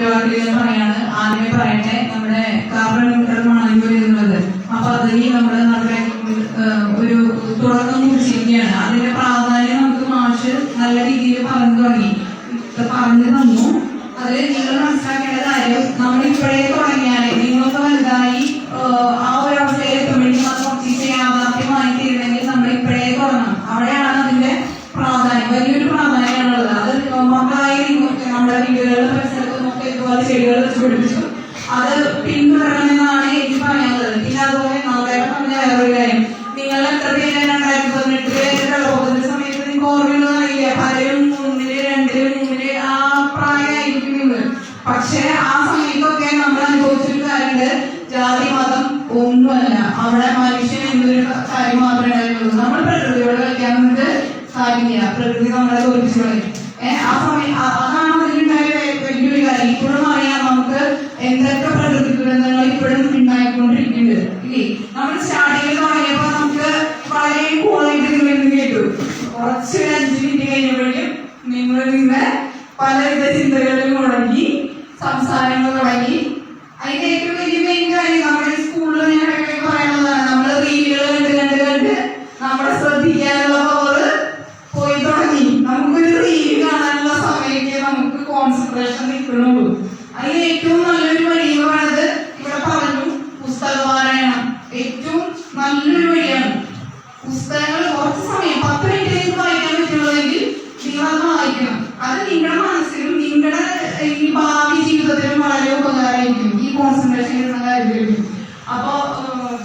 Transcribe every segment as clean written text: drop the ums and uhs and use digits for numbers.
ഒറ്റ വാക്കുകൾ പറയാണ്. ആദ്യമേ പറയട്ടെ, നമ്മുടെ കാർബൺ ന്യൂട്രൽ മാണിക്കൂർ എന്നുള്ളത് അപ്പൊ അതിൽ നമ്മുടെ ഒരു തുടക്കം കുറിച്ചിരിക്കുകയാണ്. അതിന്റെ പ്രാധാന്യം നമുക്ക് മാഷ് നല്ല രീതിയിൽ പറഞ്ഞു തന്നു. അതിൽ നിങ്ങൾ മനസ്സിലാക്കേണ്ട കാര്യം, നമ്മൾ ഇപ്പോഴേ തുടങ്ങിയാൽ നിങ്ങൾക്ക് വലുതായി ആ ഒരു അവസ്ഥയിൽ എത്തുമ്പോഴേക്കും അത് കുറച്ച് യാഥാർത്ഥ്യമായി തീരണമെങ്കിൽ നമ്മൾ ഇപ്പോഴേ തുടങ്ങണം. അവിടെയാണ് അതിന്റെ പ്രാധാന്യം, വലിയൊരു പ്രാധാന്യമാണുള്ളത്. അത് മക്കളായി നമ്മുടെ വീടുകളുടെ പരിസരത്തും ഒക്കെ ഇതുപോലെ ചെടികൾ വെച്ച് പിടിപ്പിച്ചു അത് പിന്തുടരണമെന്നാണ് എനിക്ക് പറയാനുള്ളത്. പിന്നെ അതുപോലെ നമ്മുടെ പറഞ്ഞ വേറൊരു കാര്യം, നിങ്ങൾ എത്ര പേര് 2018 വെള്ളപ്പൊക്കത്തിന്റെ സമയത്ത് നിങ്ങൾക്ക് ഓർമ്മയൊന്നും അറിയില്ല. പലരും 1, 2, 3 ആ പ്രായമായിരിക്കും നിങ്ങൾ. പക്ഷെ ആ സമയത്തൊക്കെ നമ്മൾ അനുഭവിച്ചൊരു കാര്യമുണ്ട്, ജാതി മതം ഒന്നുമല്ല, അവിടെ മനുഷ്യൻ എന്നൊരു കാര്യം മാത്രമേ ഉണ്ടായിരുന്നുള്ളൂ. നമ്മൾ പ്രകൃതിയോട് കളിക്കാൻ വന്നിട്ട് കാര്യമില്ല, പ്രകൃതി നമ്മളെ തോൽപ്പിച്ചു കളയും. ആ സമയം അതാണ് അതിലുണ്ടായ വലിയൊരു കാര്യം. ഇപ്പോഴും അറിയാം നമുക്ക് എന്തൊക്കെ പ്രകൃതി ദുരന്തങ്ങൾ ഇപ്പോഴും ഉണ്ടായിക്കൊണ്ടിരിക്കുന്നുണ്ട് ഇല്ലേ. നമ്മൾ സ്റ്റാർട്ടിങ്ങിൽ തുടങ്ങിയപ്പോ നമുക്ക് വളരെ കൂളായിട്ട് നിങ്ങൾ കേട്ടു. കുറച്ച് 5 മിനിറ്റ് കഴിഞ്ഞപ്പോഴേക്കും നിങ്ങൾ പലവിധ ചിന്തകളിൽ മുടങ്ങി, സംസാരങ്ങൾ തുടങ്ങി. അതിന്റെ ഏറ്റവും വലിയ മെയിൻ കാര്യം നമ്മുടെ സ്കൂളിൽ ഞാൻ പറയാനുള്ളതാണ്, നമ്മൾ റീലുകൾ കണ്ട് നമ്മുടെ ശ്രദ്ധിക്കാനുള്ള പവർ പോയി തുടങ്ങി. നമുക്കൊരു റീൽ കാണാനുള്ള സമയത്ത് നമുക്ക് കോൺസെൻട്രേഷൻ നിൽക്കണുള്ളൂ. അതിന് ഏറ്റവും നല്ലൊരു വഴിയാണത്. ഇവിടെ പറഞ്ഞു, പുസ്തകപാരായണം ഏറ്റവും നല്ലൊരു വഴിയാണ്. പുസ്തകങ്ങൾ കുറച്ച് സമയം 10 മിനിറ്റിലേക്ക് വായിക്കാൻ പറ്റുള്ളതെങ്കിൽ നിങ്ങൾ അത് വായിക്കണം. അത് നിങ്ങളുടെ മനസ്സിലും നിങ്ങളുടെ ഈ ഭാവി ജീവിതത്തിലും വളരെ ഉപകാരമായിരിക്കും, ഈ കോൺസെൻട്രേഷൻ കിട്ടുന്ന കാര്യത്തിലും. അപ്പോ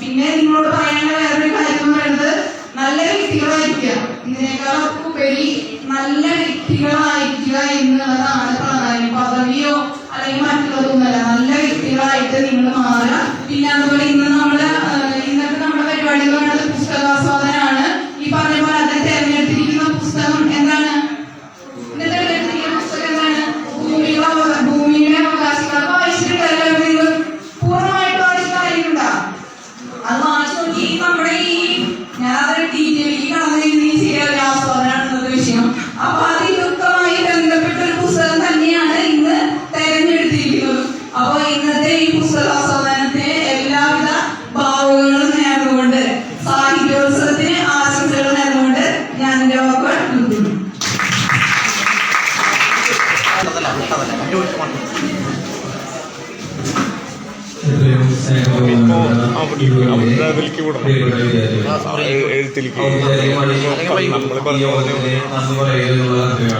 പിന്നെ നിങ്ങളോട് പറയാനുള്ള വേറൊരു കാര്യം എന്ന് പറയുന്നത്, നല്ല വ്യക്തികളായിരിക്കുക. ഇതിനേക്കാളൊക്കെ ഉപരി നല്ല വ്യക്തികളായിരിക്കുക എന്നുള്ളതാണ് പ്രാധാന്യം. പദവിയോ അല്ലെങ്കിൽ മറ്റുള്ളതൊന്നുമല്ല, നല്ല വ്യക്തികളായിട്ട് നിങ്ങൾ മാറുക. പിന്നെ അതുപോലെ ഇന്നത്തെ നമ്മുടെ പരിപാടി എന്ന് പറയുന്നത് പുസ്തകാസ്വാദനമാണ്. ഈ പറഞ്ഞ പോലെ അത് തെരഞ്ഞെടുത്തിരിക്കുന്ന പുസ്തകം എന്താണ്? പുസ്തകം എന്താണ്? ഭൂമിയുടെ അവകാശങ്ങൾ. വായിച്ചിട്ടുണ്ടല്ലോ നിങ്ങൾ? പൂർണ്ണമായിട്ട് വായിച്ച കാര്യമുണ്ടാ? അത് വായിച്ചു നോക്കി. നമ്മുടെ ഞാനത് ഡീറ്റെയിൽ കടന്നു ശരിയായ ആസ്വാദനമാണെന്നത് വിഷയം. അപ്പൊ അതിനൊക്കെയുമായി ബന്ധപ്പെട്ട ഒരു പുസ്തകം തന്നെയാണ് ഇന്ന് തെരഞ്ഞെടുത്തിരിക്കുന്നത്. അപ്പൊ ഇന്നത്തെ ഈ പുസ്തകാസ്വാദനത്തിന് എല്ലാവിധ ഭാവുകളും നേർന്നുകൊണ്ട്, സാഹിത്യോത്സവത്തിന് ആശംസകൾ നേർന്നുകൊണ്ട് ഞാൻ എന്റെ വാക്കുകൾ നിർത്തുന്നു.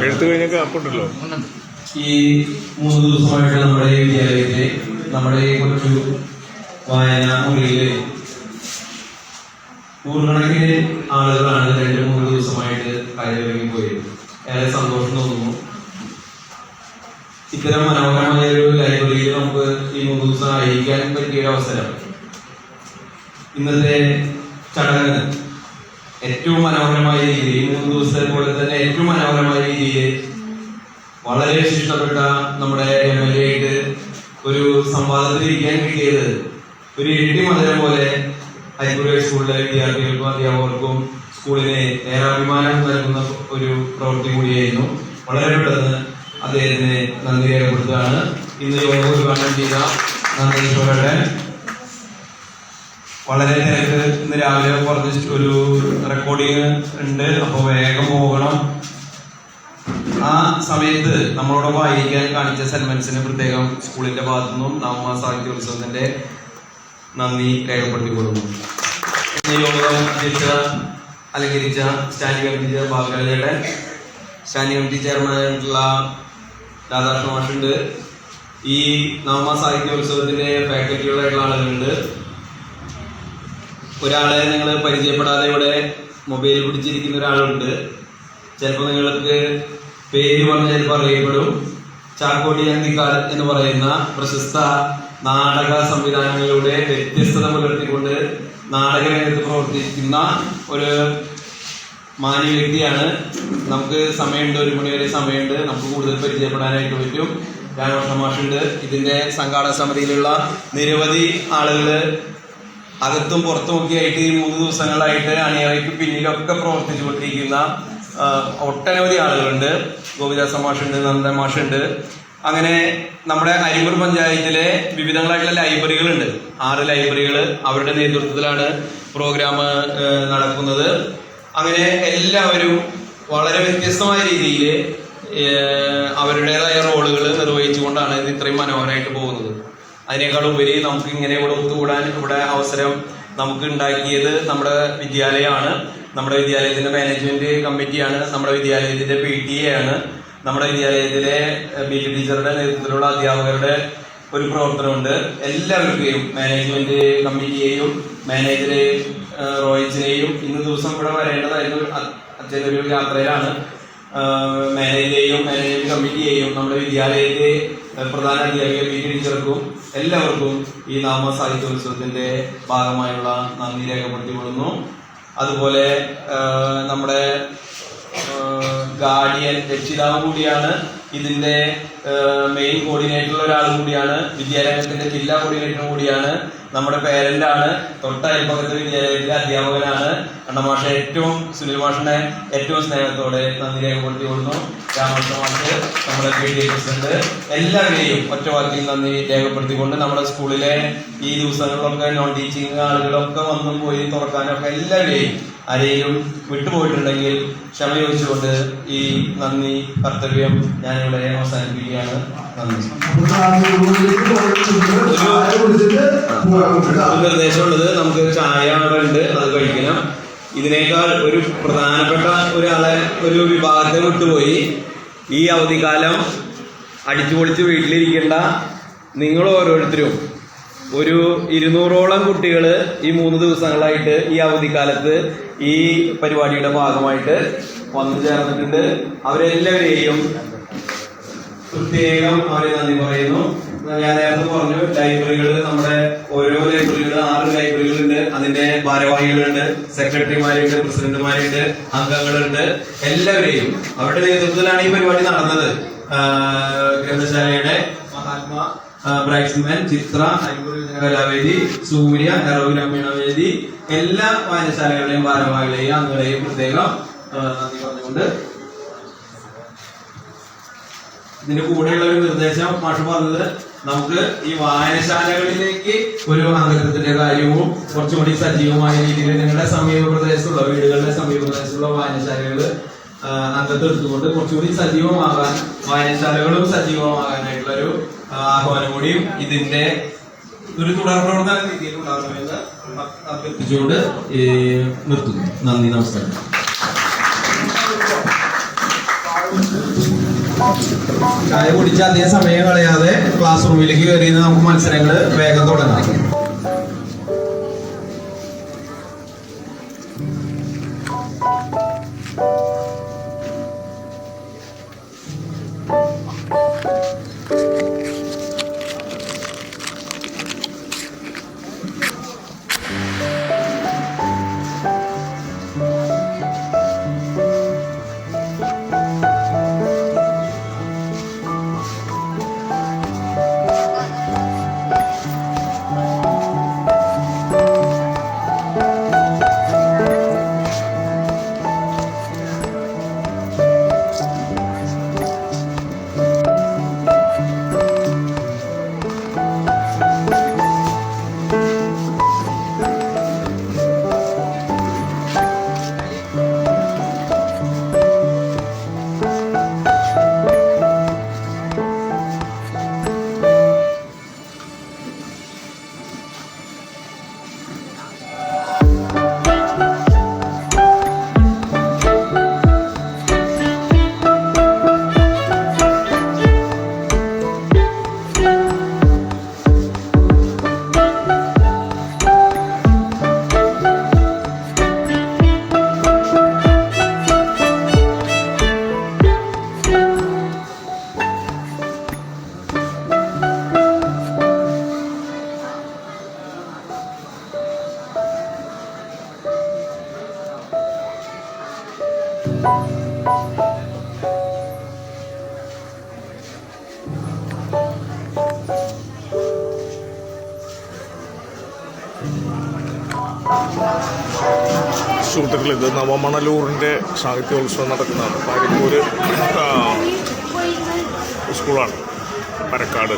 എഴുത്ത് കഴിഞ്ഞൊക്കെ അപ്പുണ്ടല്ലോ. ഈ 3 ദിവസമായിട്ട് നമ്മുടെ വിദ്യാലയത്തില്, നമ്മുടെ കൊച്ചു വായന മുറിയില് നൂറുകണക്കിന് ആളുകളാണ് 2-3 ദിവസമായിട്ട് കാര്യമിറങ്ങി പോയത്. ഏറെ സന്തോഷം തോന്നുന്നു. ഇത്തരം മനോഹരമായ ഒരു ലൈബ്രറിയിൽ നമുക്ക് ഈ 3 ദിവസം ആയിരിക്കാൻ പറ്റിയൊരു അവസരം. ഇന്നത്തെ ചടങ്ങ് ഏറ്റവും മനോഹരമായ രീതിയിൽ, 3 ദിവസത്തെ പോലെ തന്നെ ഏറ്റവും മനോഹരമായ രീതിയിൽ വളരെ ഇഷ്ടപ്പെട്ട നമ്മുടെ MLA ആയിട്ട് ഒരു സംവാദത്തിൽ ഇരിക്കാൻ കിട്ടിയത് ഒരു ഇരട്ടി മധുരം പോലെ ഹൈസ്കൂൾ സ്കൂളിലെ വിദ്യാർത്ഥികൾക്കും അധ്യാപകർക്കും സ്കൂളിനെ ഏറെ അഭിമാനം നൽകുന്ന ഒരു പ്രവൃത്തി കൂടിയായിരുന്നു. വളരെ പെട്ടെന്ന് അദ്ദേഹത്തിന് നന്ദി രേഖപ്പെടുത്തുകയാണ്. ഇന്ന് യോഗ ഉദ്ഘാടനം ചെയ്ത നന്ദീശ്വരയുടെ വളരെ തിരക്ക്. ഇന്ന് രാവിലെ കുറച്ച് ഒരു റെക്കോർഡിങ് ഉണ്ട്, അപ്പോൾ വേഗം പോകണം. ആ സമയത്ത് നമ്മളോടൊപ്പം ആയിരിക്കാൻ കാണിച്ച സെൽമൻസിന് പ്രത്യേകം സ്കൂളിന്റെ ഭാഗത്തുനിന്നും നവമാ സാഹിത്യോത്സവത്തിന്റെ നന്ദി രേഖപ്പെടുത്തിക്കൊള്ളുന്നു. ഇന്ന് യോഗം അധ്യക്ഷത അലങ്കരിച്ച സ്റ്റാൻഡിംഗ് കമ്മിറ്റി ഭാഗങ്ങളുടെ സ്റ്റാൻഡിംഗ് കമ്മിറ്റി ചെയർമാനായിട്ടുള്ള രാധാകൃഷ്ണ മാഷുണ്ട്. ഈ നവമാ സാഹിത്യോത്സവത്തിന്റെ ഫാക്കൽറ്റികളായിട്ടുള്ള ആളുകളുണ്ട്. ഒരാളെ നിങ്ങൾ പരിചയപ്പെടാതെ ഇവിടെ മൊബൈൽ പിടിച്ചിരിക്കുന്ന ഒരാളുണ്ട്. ചിലപ്പോൾ നിങ്ങൾക്ക് പേര് പറഞ്ഞ് ചിലപ്പോൾ അറിയപ്പെടും. ചാക്കോടി അന്തിക്കാൽ എന്ന് പറയുന്ന പ്രശസ്ത നാടക സംവിധാനങ്ങളിലൂടെ വ്യത്യസ്തത പുലർത്തിക്കൊണ്ട് നാടകരംഗത്ത് പ്രവർത്തിക്കുന്ന ഒരു മാന്യ വ്യക്തിയാണ്. നമുക്ക് സമയമുണ്ട്, 1 മണി വരെ സമയമുണ്ട്. നമുക്ക് കൂടുതൽ പരിചയപ്പെടാനായിട്ട് പറ്റും. രാമകൃഷ്ണ മാഷുണ്ട്. ഇതിന്റെ സംഘാടക സമിതിയിലുള്ള നിരവധി ആളുകൾ അകത്തും പുറത്തുമൊക്കെ ആയിട്ട് ഈ 3 ദിവസങ്ങളായിട്ട് അണിയറയ്ക്ക് പിന്നിലൊക്കെ പ്രവർത്തിച്ചുകൊണ്ടിരിക്കുന്ന ഒട്ടനവധി ആളുകളുണ്ട്. ഗോപിദാസ മാഷുണ്ട്, നന്ദൻ മാഷുണ്ട്. അങ്ങനെ നമ്മുടെ അരിമ്പൂർ പഞ്ചായത്തിലെ വിവിധങ്ങളായിട്ടുള്ള ലൈബ്രറികളുണ്ട്. 6 ലൈബ്രറികൾ അവരുടെ നേതൃത്വത്തിലാണ് പ്രോഗ്രാം നടക്കുന്നത്. അങ്ങനെ എല്ലാവരും വളരെ വ്യത്യസ്തമായ രീതിയിൽ അവരുടേതായ റോളുകൾ നിർവഹിച്ചുകൊണ്ടാണ് ഇത് ഇത്രയും മനോഹരമായിട്ട് പോകുന്നത്. അതിനേക്കാൾ ഉപരി നമുക്ക് ഇങ്ങനെ ഇവിടെ ഒത്തുകൂടാൻ ഇവിടെ അവസരം നമുക്ക് ഉണ്ടാക്കിയത് നമ്മുടെ വിദ്യാലയമാണ്. നമ്മുടെ വിദ്യാലയത്തിന്റെ മാനേജ്മെന്റ് കമ്മിറ്റിയാണ്. നമ്മുടെ വിദ്യാലയത്തിന്റെ PTA ആണ്. നമ്മുടെ വിദ്യാലയത്തിലെ BT ടീച്ചറുടെ നേതൃത്വത്തിലുള്ള അധ്യാപകരുടെ ഒരു പ്രവർത്തനമുണ്ട്. എല്ലാവർക്കും മാനേജ്മെന്റ് കമ്മിറ്റിയെയും മാനേജറെ റോയിച്ചിനെയും ഇന്ന് ദിവസം ഇവിടെ വരേണ്ടതായിരുന്നു. അച്ഛനൊരു യാത്രയിലാണ്. മാനേജ്മെന്റ് കമ്മിറ്റിയെയും നമ്മുടെ വിദ്യാലയത്തിലെ പ്രധാന അധ്യാപിക BT ടീച്ചർക്കും എല്ലാവർക്കും ഈ നാമ സാഹിത്യോത്സവത്തിന്റെ ഭാഗമായുള്ള നന്ദി രേഖപ്പെടുത്തിക്കൊള്ളുന്നു. അതുപോലെ നമ്മുടെ ഗാർഡിയൻ രക്ഷിതാവ് കൂടിയാണ്, ഇതിന്റെ മെയിൻ കോർഡിനേറ്റർ ഒരാളും കൂടിയാണ്, വിദ്യാലയത്തിന്റെ ജില്ലാ കോർഡിനേറ്റർ കൂടിയാണ്, നമ്മുടെ പേരന്റാണ്, തൊട്ടയൽപ്പക്കത്തെ വിദ്യാലയത്തിലെ അധ്യാപകനാണ്. കണ്ണമാഷ സുനിൽ മാഷിനെ ഏറ്റവും സ്നേഹത്തോടെ നന്ദി രേഖപ്പെടുത്തിക്കൊള്ളുന്നു. രാമകൃഷ്ണ മാഷ്, നമ്മുടെ PTA പ്രസിഡന്റ്, എല്ലാവരെയും ഒറ്റ വാക്കിൽ നന്ദി രേഖപ്പെടുത്തിക്കൊണ്ട് നമ്മുടെ സ്കൂളിലെ ഈ ദിവസങ്ങളിലൊക്കെ നോൺ ടീച്ചിങ് ആളുകളൊക്കെ വന്നും പോയി തുറക്കാനൊക്കെ എല്ലാവരെയും ആരെയും വിട്ടുപോയിട്ടുണ്ടെങ്കിൽ ക്ഷമ ചോദിച്ചുകൊണ്ട് ഈ നന്ദി കർത്തവ്യം ഞാനിവിടെ അവസാനിപ്പിക്കുകയാണ്. നന്ദി. ഒരു നിർദ്ദേശമുള്ളത്, നമുക്ക് ചായ അവിടെ ഉണ്ട്, അത് കഴിക്കണം. ഇതിനേക്കാൾ ഒരു പ്രധാനപ്പെട്ട ഒരു വിഭാഗത്തെ വിട്ടുപോയി. ഈ അവധിക്കാലം അടിച്ചുപൊളിച്ച് വീട്ടിലിരിക്കേണ്ട നിങ്ങൾ ഓരോരുത്തരും ഒരു 200ഓളം കുട്ടികൾ ഈ 3 ദിവസങ്ങളായിട്ട് ഈ അവധിക്കാലത്ത് ഈ പരിപാടിയുടെ ഭാഗമായിട്ട് വന്നു ചേർന്നിട്ടുണ്ട്. അവരെല്ലാവരെയും പ്രത്യേകം അവരെ നന്ദി പറയുന്നു. ഞാൻ നേരത്തെ പറഞ്ഞു, ലൈബ്രറികൾ, നമ്മുടെ ഓരോ ലൈബ്രറികൾ 6 ലൈബ്രറികളുണ്ട്. അതിന്റെ ഭാരവാഹികളുണ്ട്, സെക്രട്ടറിമാരുണ്ട്, പ്രസിഡന്റുമാരുണ്ട്, അംഗങ്ങളുണ്ട്. എല്ലാവരെയും അവരുടെ നേതൃത്വത്തിലാണ് ഈ പരിപാടി നടന്നത്. ഗ്രന്ഥശാലയുടെ മഹാത്മാ ബ്രൈറ്റ്സ്മാൻ, ചിത്ര, കലാവേദി, സൂര്യ, ഹെറോ ഗ്രാമീണ വേദി, എല്ലാ വായനശാലകളുടെയും ഭാരവാഹികളെയും അംഗങ്ങളെയും പ്രത്യേകം നന്ദി പറഞ്ഞുകൊണ്ട് ഇതിന്റെ കൂടെയുള്ള ഒരു നിർദ്ദേശം മാഷ് പറഞ്ഞത്, നമുക്ക് ഈ വായനശാലകളിലേക്ക് ഒരു അംഗത്വത്തിന്റെ കാര്യവും കുറച്ചുകൂടി സജീവമായ രീതിയിൽ നിങ്ങളുടെ സമീപ പ്രദേശത്തുള്ള വീടുകളുടെ സമീപ പ്രദേശത്തുള്ള വായനശാലകൾ അംഗത്വം എടുത്തുകൊണ്ട് കുറച്ചുകൂടി സജീവമാകാൻ, വായനശാലകളും സജീവമാകാനായിട്ടുള്ള ഒരു ആഹ്വാനം കൂടിയും ഇതിന്റെ ഒരു തുടർ പ്രവർത്തന രീതിയിൽ ഉണ്ടാകണമെന്ന് അഭ്യർത്ഥിച്ചുകൊണ്ട് നിർത്തുന്നു. നന്ദി, നമസ്കാരം. ചായ കുടിച്ച് അധികം സമയം കളയാതെ ക്ലാസ് റൂമിലേക്ക് കയറി നമുക്ക് മത്സരങ്ങൾ വേഗം തുടങ്ങാം. സുഹൃത്തുക്കൾ, ഇത് നവമണലൂരിൻ്റെ സാഹിത്യോത്സവം നടക്കുന്നതാണ്. പാരിപ്പൂര് സ്കൂളാണ്. പരക്കാട്.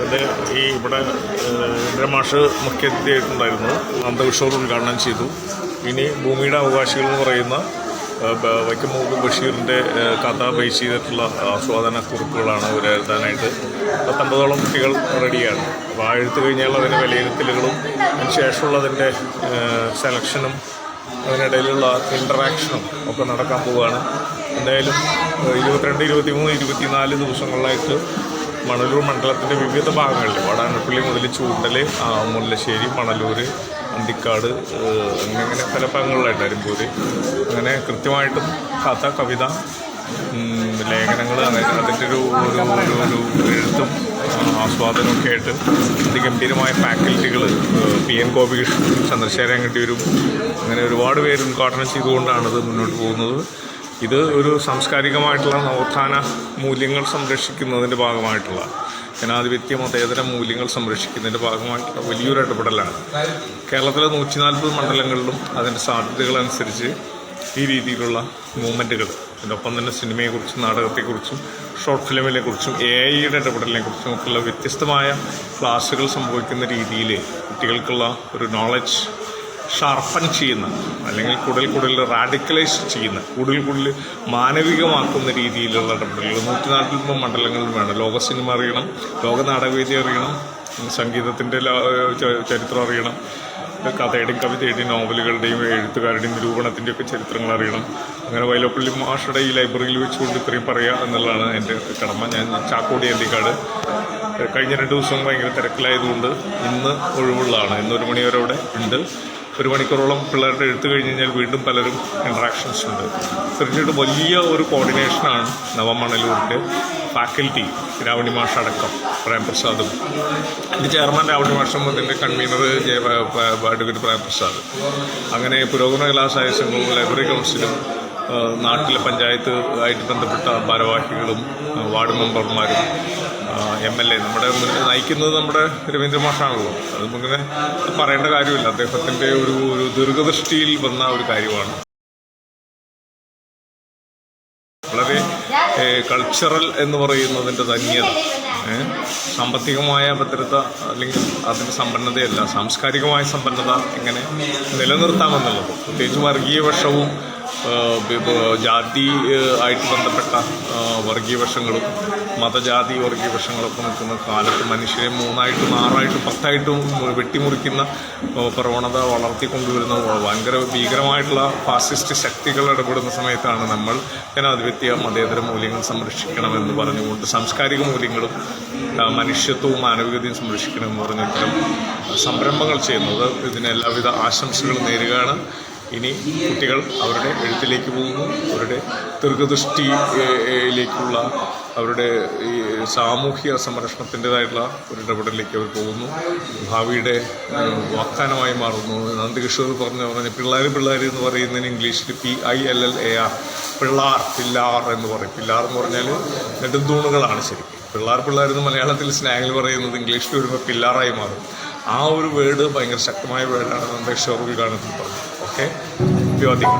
ഇത് ഈ ഇവിടെ ഇന്ദ്രമാഷ് മുഖ്യാതിഥിയായിട്ടുണ്ടായിരുന്നു. നന്ദകിഷോർ ഉദ്ഘാടനം ചെയ്തു. ഇനി ഭൂമിയുടെ അവകാശികൾ എന്ന് പറയുന്ന വൈക്കം മുഹമ്മദ് ബഷീറിൻ്റെ കഥ ബേസ് ചെയ്തിട്ടുള്ള ആസ്വാദന കുറിപ്പുകളാണ് ഇവർ എഴുതാനായിട്ട്. 19ഓളം കുട്ടികൾ റെഡിയാണ്. അപ്പോൾ ആ എഴുത്ത് കഴിഞ്ഞാൽ അതിൻ്റെ വിലയിരുത്തലുകളും അതിന് ശേഷമുള്ളതിൻ്റെ സെലക്ഷനും അതിനിടയിലുള്ള ഇൻറ്ററാക്ഷനും ഒക്കെ നടക്കാൻ പോവുകയാണ്. എന്തായാലും 22, 23, 24 ദിവസങ്ങളിലായിട്ട് മണലൂർ മണ്ഡലത്തിൻ്റെ വിവിധ ഭാഗങ്ങളിൽ വാടാനപ്പള്ളി മുതൽ ചൂണ്ടൽ, മുല്ലശ്ശേരി, മണലൂർ, അന്തിക്കാട്, അങ്ങനെ പല ഭാഗങ്ങളിലായിട്ട് അരുമ്പൂർ, അങ്ങനെ കൃത്യമായിട്ടും കഥ, കവിത, ലേഖനങ്ങൾ, അങ്ങനെ അതിൻ്റെ ഒരു എഴുത്തും ആസ്വാദനമൊക്കെ ആയിട്ട് അതിഗംഭീരമായ ഫാക്കൽറ്റികൾ PN ഗോപികൃഷ്ണൻ, ചന്ദ്രശേഖരൻ അങ്ങട്ടിവരും, അങ്ങനെ ഒരുപാട് പേര് ഉദ്ഘാടനം ചെയ്തുകൊണ്ടാണിത് മുന്നോട്ട് പോകുന്നത്. ഇത് ഒരു സാംസ്കാരികമായിട്ടുള്ള നവോത്ഥാന മൂല്യങ്ങൾ സംരക്ഷിക്കുന്നതിൻ്റെ ഭാഗമായിട്ടുള്ള ജനാധിപത്യ മതേതര മൂല്യങ്ങൾ സംരക്ഷിക്കുന്നതിൻ്റെ ഭാഗമായിട്ടുള്ള വലിയൊരു ഇടപെടലാണ്. കേരളത്തിലെ 140 മണ്ഡലങ്ങളിലും അതിൻ്റെ സാധ്യതകളനുസരിച്ച് ഈ രീതിയിലുള്ള മൂവ്മെൻറ്റുകൾ, അതിനൊപ്പം തന്നെ സിനിമയെക്കുറിച്ചും നാടകത്തെക്കുറിച്ചും ഷോർട്ട് ഫിലിമിനെക്കുറിച്ചും AI-യുടെ ഇടപെടലിനെക്കുറിച്ചും ഒക്കെയുള്ള വ്യത്യസ്തമായ ക്ലാസ്സുകൾ സംഭവിക്കുന്ന രീതിയിൽ കുട്ടികൾക്കുള്ള ഒരു നോളജ് ഷാർപ്പൻ ചെയ്യുന്ന, അല്ലെങ്കിൽ കൂടുതൽ റാഡിക്കലൈസ് ചെയ്യുന്ന, കൂടുതൽ മാനവികമാക്കുന്ന രീതിയിലുള്ള ഇടപെടലുകൾ 140 മണ്ഡലങ്ങളിലും വേണം. ലോക സിനിമ അറിയണം, ലോക നാടകവേദി അറിയണം, സംഗീതത്തിൻ്റെ ചരിത്രം അറിയണം, കഥയുടെയും കവിതയുടെയും നോവലുകളുടെയും എഴുത്തുകാരുടെയും നിരൂപണത്തിൻ്റെയും ഒക്കെ ചരിത്രങ്ങൾ അറിയണം. അങ്ങനെ വൈലോപ്പള്ളി മാഷയുടെ ഈ ലൈബ്രറിയിൽ വെച്ചുകൊണ്ട് ഇത്രയും പറയുക എന്നുള്ളതാണ് എൻ്റെ കടമ. ഞാൻ ചാക്കോടി അന്തിക്കാട് കഴിഞ്ഞ 2 ദിവസം ഭയങ്കര തിരക്കിലായതുകൊണ്ട് ഇന്ന് ഒഴിവുള്ളതാണ്. ഇന്ന് 1 മണി വരെ അവിടെ ഉണ്ട്. 1 മണിക്കൂറോളം പിള്ളേരുടെ എഴുത്ത് കഴിഞ്ഞ് കഴിഞ്ഞാൽ വീണ്ടും പലരും ഇൻട്രാക്ഷൻസ് ഉണ്ട്. തീർച്ചയായിട്ടും വലിയ ഒരു കോർഡിനേഷനാണ് നവമണലൂരിൻ്റെ ഫാക്കൽറ്റി, രാവണി മാഷ് അടക്കം, പ്രേംപ്രസാദും, എൻ്റെ ചെയർമാൻ രാവണി മാഷും, അതിൻ്റെ കൺവീനർ അഡ്വക്കേറ്റ് പ്രേംപ്രസാദ്, അങ്ങനെ പുരോഗമന കലാസായ സംഘവും ലൈബ്രറി കൗൺസിലും നാട്ടിലെ പഞ്ചായത്ത് ആയിട്ട് ബന്ധപ്പെട്ട ഭാരവാഹികളും വാർഡ് മെമ്പർമാരും MLA നമ്മുടെ മുന്നിൽ നയിക്കുന്നത് നമ്മുടെ രവീന്ദ്ര മാഷാണല്ലോ. അത് നമുക്കിങ്ങനെ പറയേണ്ട കാര്യമില്ല. അദ്ദേഹത്തിൻ്റെ ഒരു ദീർഘദൃഷ്ടിയിൽ വന്ന ഒരു കാര്യമാണ്. വളരെ കൾച്ചറൽ എന്ന് പറയുന്നതിൻ്റെ ധന്യത, സാമ്പത്തികമായ ഭദ്രത അല്ലെങ്കിൽ അതിൻ്റെ സമ്പന്നതയല്ല, സാംസ്കാരികമായ സമ്പന്നത എങ്ങനെ നിലനിർത്താമെന്നുള്ളത്, പ്രത്യേകിച്ച് വർഗീയ വശവും ജാതി ആയിട്ട് ബന്ധപ്പെട്ട വർഗീയ വശങ്ങളും മതജാതി വർഗീയ വശങ്ങളൊക്കെ നിൽക്കുന്ന കാലത്ത് മനുഷ്യരെ 3ആയിട്ടും 6ആയിട്ടും 10ആയിട്ടും വെട്ടിമുറിക്കുന്ന പ്രവണത വളർത്തിക്കൊണ്ടുവരുന്ന ഭയങ്കര ഭീകരമായിട്ടുള്ള ഫാസിസ്റ്റ് ശക്തികൾ ഇടപെടുന്ന സമയത്താണ് നമ്മൾ ജനാധിപത്യ മതേതര മൂല്യങ്ങൾ സംരക്ഷിക്കണമെന്ന് പറഞ്ഞുകൊണ്ട് സാംസ്കാരിക മൂല്യങ്ങളും മനുഷ്യത്വവും മാനവികതയും സംരക്ഷിക്കണമെന്ന് പറഞ്ഞ ഇത്തരം സംരംഭങ്ങൾ ചെയ്യുന്നത്. ഇതിന് എല്ലാവിധ ആശംസകളും നേരുകയാണ്. ഇനി കുട്ടികൾ അവരുടെ എഴുത്തിലേക്ക് പോകുന്നു, അവരുടെ ദീർഘദൃഷ്ടിയിലേക്കുള്ള അവരുടെ ഈ സാമൂഹ്യ സംരക്ഷണത്തിൻ്റെതായിട്ടുള്ള ഒരു ഇടപെടലിലേക്ക് അവർ പോകുന്നു. ഭാവിയുടെ വാഗ്ദാനമായി മാറുന്നു. നന്ദകിഷോർ പറഞ്ഞ പിള്ളേർ എന്ന് പറയുന്നതിന് ഇംഗ്ലീഷിൽ PILLAR, പിള്ളാർ എന്ന് പറയും. പിള്ളാർ എന്ന് പറഞ്ഞാൽ നെടുന്തൂണുകളാണ് ശരിക്കും. പിള്ളാർ എന്ന് മലയാളത്തിൽ സ്ലാങ്ങിൽ പറയുന്നത് ഇംഗ്ലീഷിൽ വരുമ്പോൾ പില്ലാറായി മാറും. ആ ഒരു വേർഡ് ഭയങ്കര ശക്തമായ വേർഡാണ് നന്ദകിഷോർ ഉദ്ഘാടനത്തിൽ പറഞ്ഞത്. ഓക്കെ, ദ്യോതിക.